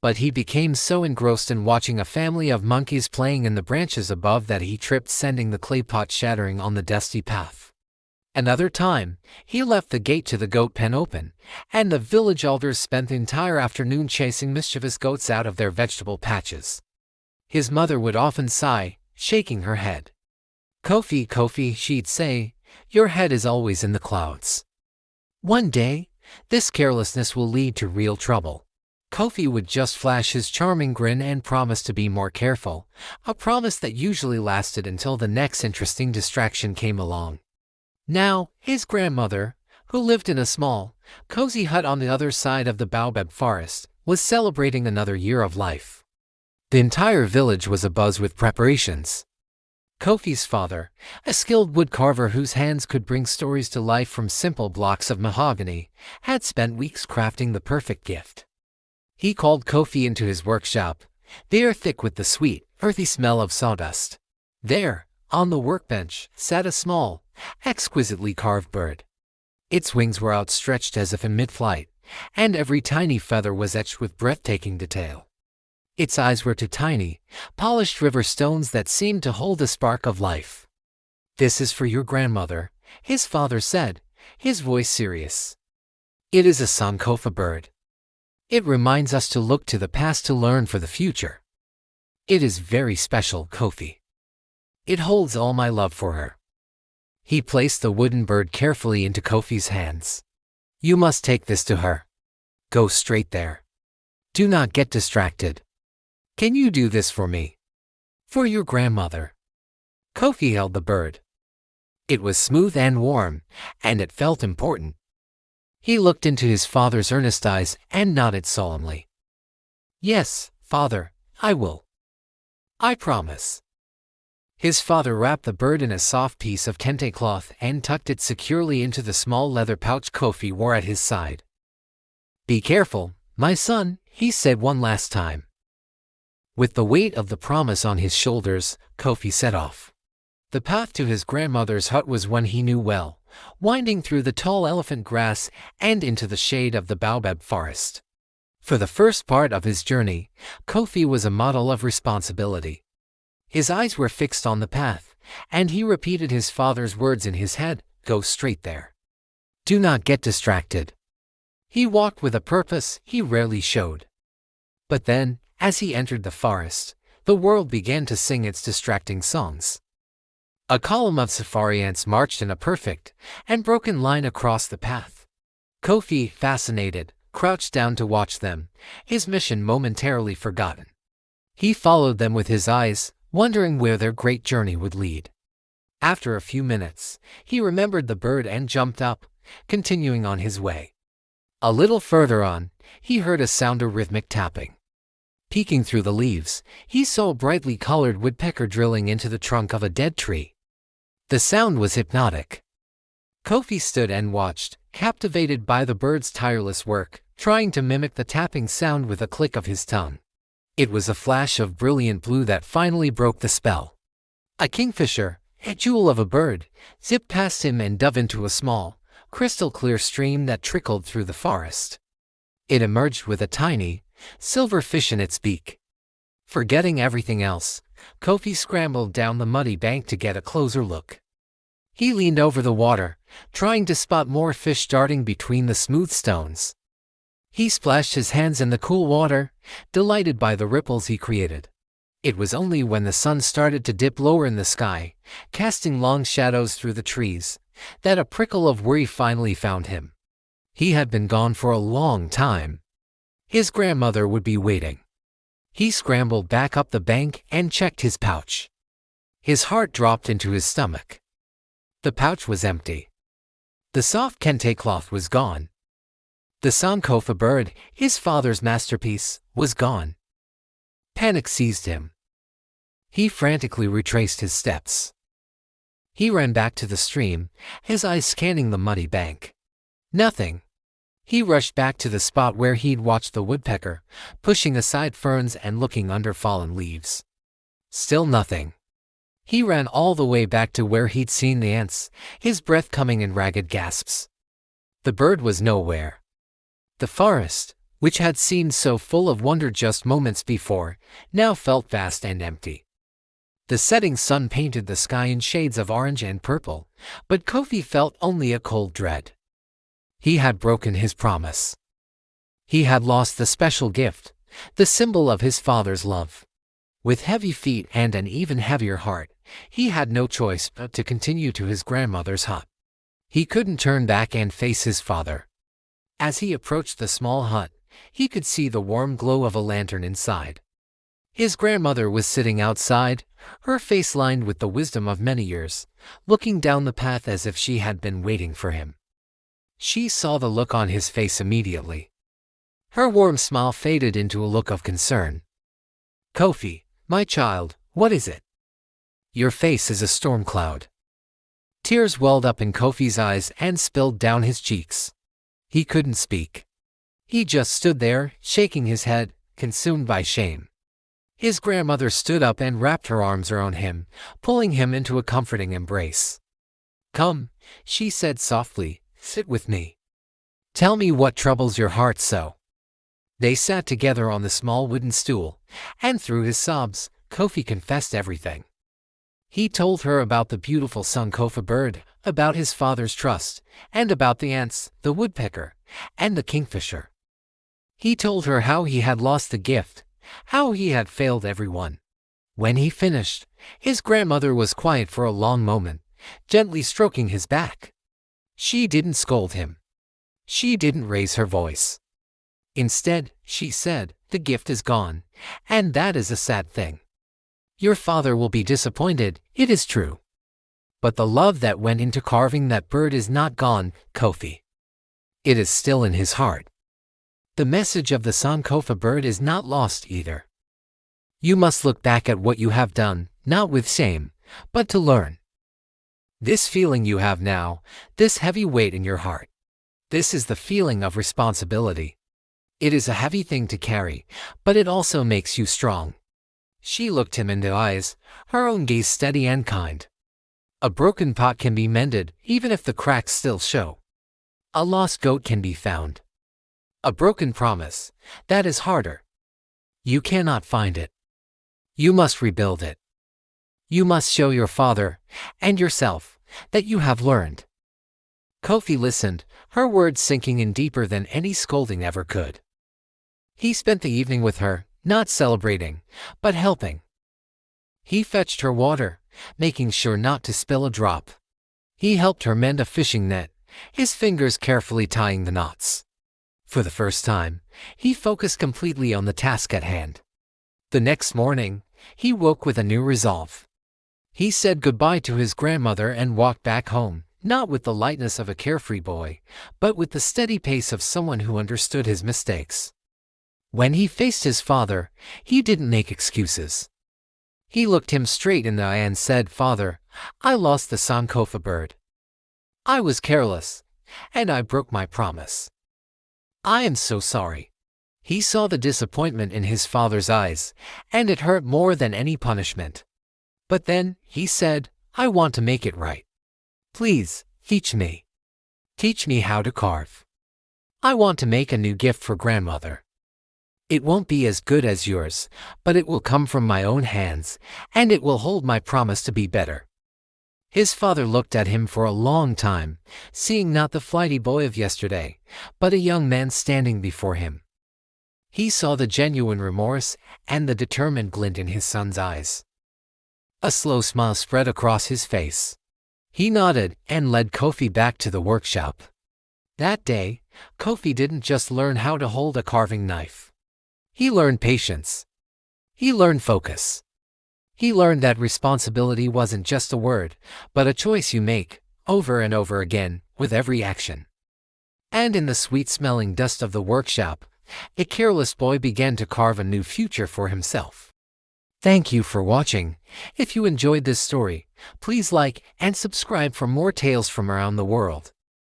But he became so engrossed in watching a family of monkeys playing in the branches above that he tripped, sending the clay pot shattering on the dusty path. Another time, he left the gate to the goat pen open, and the village elders spent the entire afternoon chasing mischievous goats out of their vegetable patches. His mother would often sigh, shaking her head. "Kofi, Kofi," she'd say, "your head is always in the clouds. One day, this carelessness will lead to real trouble." Kofi would just flash his charming grin and promise to be more careful, a promise that usually lasted until the next interesting distraction came along. Now, his grandmother, who lived in a small, cozy hut on the other side of the baobab forest, was celebrating another year of life. The entire village was abuzz with preparations. Kofi's father, a skilled woodcarver whose hands could bring stories to life from simple blocks of mahogany, had spent weeks crafting the perfect gift. He called Kofi into his workshop, the air thick with the sweet, earthy smell of sawdust. There, on the workbench, sat a small, exquisitely carved bird. Its wings were outstretched as if in mid-flight, and every tiny feather was etched with breathtaking detail. Its eyes were two tiny, polished river stones that seemed to hold a spark of life. "This is for your grandmother," his father said, his voice serious. "It is a Sankofa bird. It reminds us to look to the past to learn for the future. It is very special, Kofi. It holds all my love for her." He placed the wooden bird carefully into Kofi's hands. "You must take this to her. Go straight there. Do not get distracted. Can you do this for me? For your grandmother." Kofi held the bird. It was smooth and warm, and it felt important. He looked into his father's earnest eyes and nodded solemnly. "Yes, father, I will. I promise." His father wrapped the bird in a soft piece of kente cloth and tucked it securely into the small leather pouch Kofi wore at his side. "Be careful, my son," he said one last time. With the weight of the promise on his shoulders, Kofi set off. The path to his grandmother's hut was one he knew well, winding through the tall elephant grass and into the shade of the baobab forest. For the first part of his journey, Kofi was a model of responsibility. His eyes were fixed on the path, and he repeated his father's words in his head, "Go straight there. Do not get distracted." He walked with a purpose he rarely showed. But then, as he entered the forest, the world began to sing its distracting songs. A column of safari ants marched in a perfect and broken line across the path. Kofi, fascinated, crouched down to watch them, his mission momentarily forgotten. He followed them with his eyes, wondering where their great journey would lead. After a few minutes, he remembered the bird and jumped up, continuing on his way. A little further on, he heard a sound of rhythmic tapping. Peeking through the leaves, he saw a brightly colored woodpecker drilling into the trunk of a dead tree. The sound was hypnotic. Kofi stood and watched, captivated by the bird's tireless work, trying to mimic the tapping sound with a click of his tongue. It was a flash of brilliant blue that finally broke the spell. A kingfisher, a jewel of a bird, zipped past him and dove into a small, crystal-clear stream that trickled through the forest. It emerged with a tiny, silver fish in its beak. Forgetting everything else, Kofi scrambled down the muddy bank to get a closer look. He leaned over the water, trying to spot more fish darting between the smooth stones. He splashed his hands in the cool water, delighted by the ripples he created. It was only when the sun started to dip lower in the sky, casting long shadows through the trees, that a prickle of worry finally found him. He had been gone for a long time. His grandmother would be waiting. He scrambled back up the bank and checked his pouch. His heart dropped into his stomach. The pouch was empty. The soft kente cloth was gone. The Sankofa bird, his father's masterpiece, was gone. Panic seized him. He frantically retraced his steps. He ran back to the stream, his eyes scanning the muddy bank. Nothing. He rushed back to the spot where he'd watched the woodpecker, pushing aside ferns and looking under fallen leaves. Still nothing. He ran all the way back to where he'd seen the ants, his breath coming in ragged gasps. The bird was nowhere. The forest, which had seemed so full of wonder just moments before, now felt vast and empty. The setting sun painted the sky in shades of orange and purple, but Kofi felt only a cold dread. He had broken his promise. He had lost the special gift, the symbol of his father's love. With heavy feet and an even heavier heart, he had no choice but to continue to his grandmother's hut. He couldn't turn back and face his father. As he approached the small hut, he could see the warm glow of a lantern inside. His grandmother was sitting outside, her face lined with the wisdom of many years, looking down the path as if she had been waiting for him. She saw the look on his face immediately. Her warm smile faded into a look of concern. "Kofi, my child, what is it? Your face is a storm cloud." Tears welled up in Kofi's eyes and spilled down his cheeks. He couldn't speak. He just stood there, shaking his head, consumed by shame. His grandmother stood up and wrapped her arms around him, pulling him into a comforting embrace. "Come," she said softly, "sit with me. Tell me what troubles your heart so." They sat together on the small wooden stool, and through his sobs, Kofi confessed everything. He told her about the beautiful Sankofa bird, about his father's trust, and about the ants, the woodpecker, and the kingfisher. He told her how he had lost the gift, how he had failed everyone. When he finished, his grandmother was quiet for a long moment, gently stroking his back. She didn't scold him. She didn't raise her voice. Instead, she said, "The gift is gone, and that is a sad thing. Your father will be disappointed, it is true. But the love that went into carving that bird is not gone, Kofi. It is still in his heart. The message of the Sankofa bird is not lost either. You must look back at what you have done, not with shame, but to learn. This feeling you have now, this heavy weight in your heart, this is the feeling of responsibility. It is a heavy thing to carry, but it also makes you strong." She looked him in the eyes, her own gaze steady and kind. A broken pot can be mended, even if the cracks still show. A lost goat can be found. A broken promise, that is harder. You cannot find it. You must rebuild it. You must show your father, and yourself, that you have learned. Kofi listened, her words sinking in deeper than any scolding ever could. He spent the evening with her, not celebrating, but helping. He fetched her water, making sure not to spill a drop. He helped her mend a fishing net, his fingers carefully tying the knots. For the first time, he focused completely on the task at hand. The next morning, he woke with a new resolve. He said goodbye to his grandmother and walked back home, not with the lightness of a carefree boy, but with the steady pace of someone who understood his mistakes. When he faced his father, he didn't make excuses. He looked him straight in the eye and said, "Father, I lost the Sankofa bird. I was careless, and I broke my promise. I am so sorry." He saw the disappointment in his father's eyes, and it hurt more than any punishment. But then, he said, "I want to make it right. Please, teach me. Teach me how to carve. I want to make a new gift for grandmother. It won't be as good as yours, but it will come from my own hands, and it will hold my promise to be better." His father looked at him for a long time, seeing not the flighty boy of yesterday, but a young man standing before him. He saw the genuine remorse and the determined glint in his son's eyes. A slow smile spread across his face. He nodded and led Kofi back to the workshop. That day, Kofi didn't just learn how to hold a carving knife. He learned patience. He learned focus. He learned that responsibility wasn't just a word, but a choice you make, over and over again, with every action. And in the sweet-smelling dust of the workshop, a careless boy began to carve a new future for himself. Thank you for watching. If you enjoyed this story, please like and subscribe for more tales from around the world.